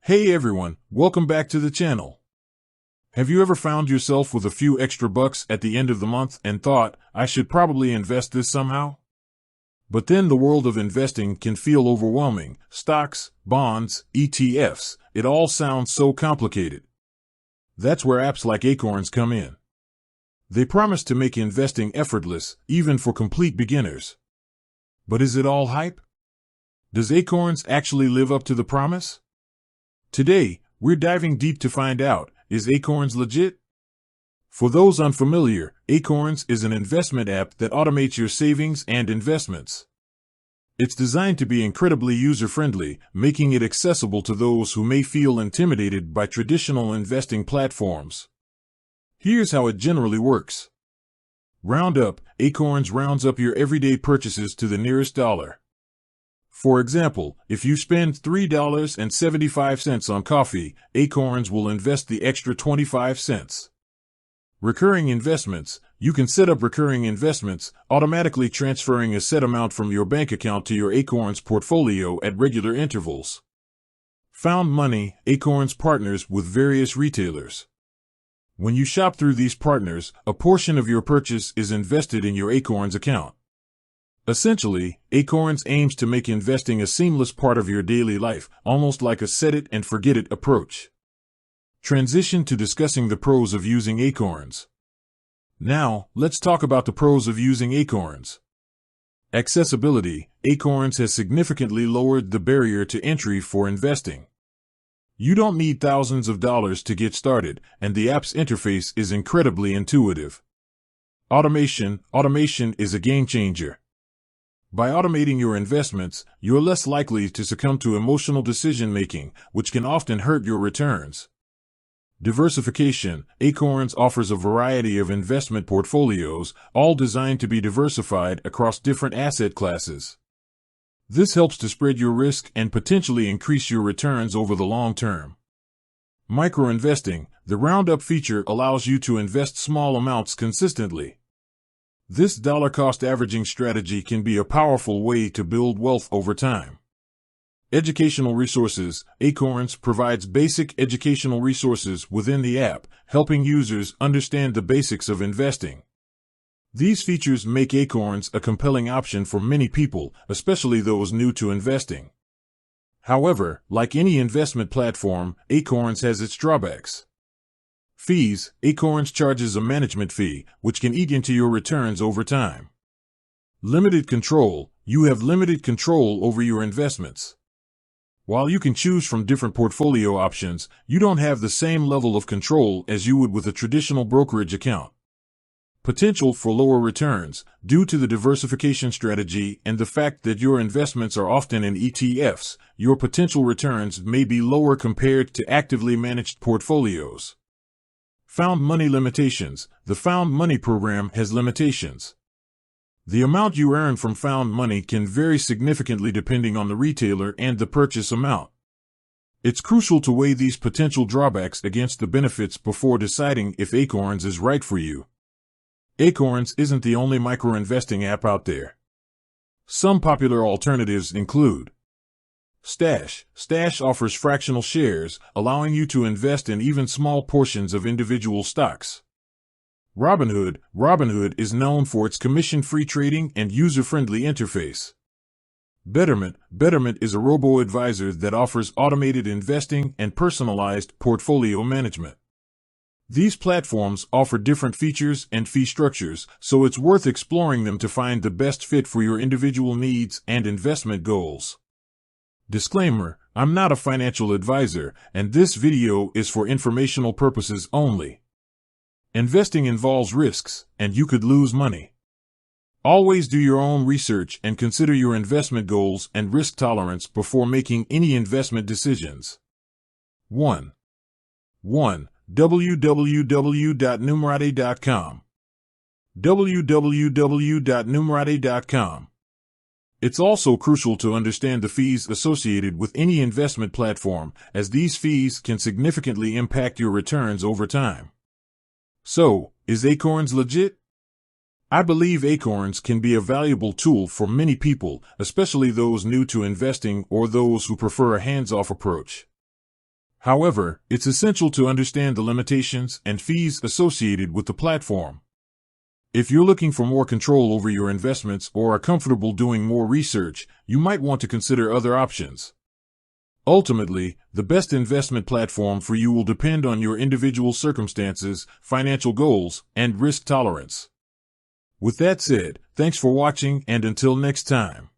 Hey everyone, welcome back to the channel. Have you ever found yourself with a few extra bucks at the end of the month and thought, I should probably invest this somehow? But then the world of investing can feel overwhelming. Stocks, bonds, ETFs, it all sounds so complicated. That's where apps like Acorns come in. They promise to make investing effortless, even for complete beginners. But is it all hype? Does Acorns actually live up to the promise? Today, we're diving deep to find out, is Acorns legit? For those unfamiliar, Acorns is an investment app that automates your savings and investments. It's designed to be incredibly user-friendly, making it accessible to those who may feel intimidated by traditional investing platforms. Here's how it generally works. Roundup: Acorns rounds up your everyday purchases to the nearest dollar. For example, if you spend $3.75 on coffee, Acorns will invest the extra 25 cents. Recurring investments: you can set up recurring investments, automatically transferring a set amount from your bank account to your Acorns portfolio at regular intervals. Found money: Acorns partners with various retailers. When you shop through these partners, a portion of your purchase is invested in your Acorns account. Essentially, Acorns aims to make investing a seamless part of your daily life, almost like a set-it-and-forget-it approach. Transition to discussing the pros of using Acorns. Now, let's talk about the pros of using Acorns. Accessibility: Acorns has significantly lowered the barrier to entry for investing. You don't need thousands of dollars to get started, and the app's interface is incredibly intuitive. Automation is a game changer. By automating your investments, you're less likely to succumb to emotional decision-making, which can often hurt your returns. Diversification: Acorns offers a variety of investment portfolios, all designed to be diversified across different asset classes. This helps to spread your risk and potentially increase your returns over the long term. Micro-investing: the Roundup feature allows you to invest small amounts consistently. This dollar-cost averaging strategy can be a powerful way to build wealth over time. Educational resources: Acorns provides basic educational resources within the app, helping users understand the basics of investing. These features make Acorns a compelling option for many people, especially those new to investing. However, like any investment platform, Acorns has its drawbacks. Fees: Acorns charges a management fee, which can eat into your returns over time. Limited control: you have limited control over your investments. While you can choose from different portfolio options, you don't have the same level of control as you would with a traditional brokerage account. Potential for lower returns: due to the diversification strategy and the fact that your investments are often in ETFs, your potential returns may be lower compared to actively managed portfolios. Found money limitations: the Found Money program has limitations. The amount you earn from found money can vary significantly depending on the retailer and the purchase amount. It's crucial to weigh these potential drawbacks against the benefits before deciding if Acorns is right for you. Acorns isn't the only micro-investing app out there. Some popular alternatives include Stash. Stash offers fractional shares, allowing you to invest in even small portions of individual stocks. Robinhood. Robinhood is known for its commission-free trading and user-friendly interface. Betterment. Betterment is a robo-advisor that offers automated investing and personalized portfolio management. These platforms offer different features and fee structures, so it's worth exploring them to find the best fit for your individual needs and investment goals. Disclaimer: I'm not a financial advisor, and this video is for informational purposes only. Investing involves risks, and you could lose money. Always do your own research and consider your investment goals and risk tolerance before making any investment decisions. 1. www.numerade.com. www.numerade.com. It's also crucial to understand the fees associated with any investment platform, as these fees can significantly impact your returns over time. So, is Acorns legit? I believe Acorns can be a valuable tool for many people, especially those new to investing or those who prefer a hands-off approach. However, it's essential to understand the limitations and fees associated with the platform. If you're looking for more control over your investments or are comfortable doing more research, you might want to consider other options. Ultimately, the best investment platform for you will depend on your individual circumstances, financial goals, and risk tolerance. With that said, thanks for watching, and until next time.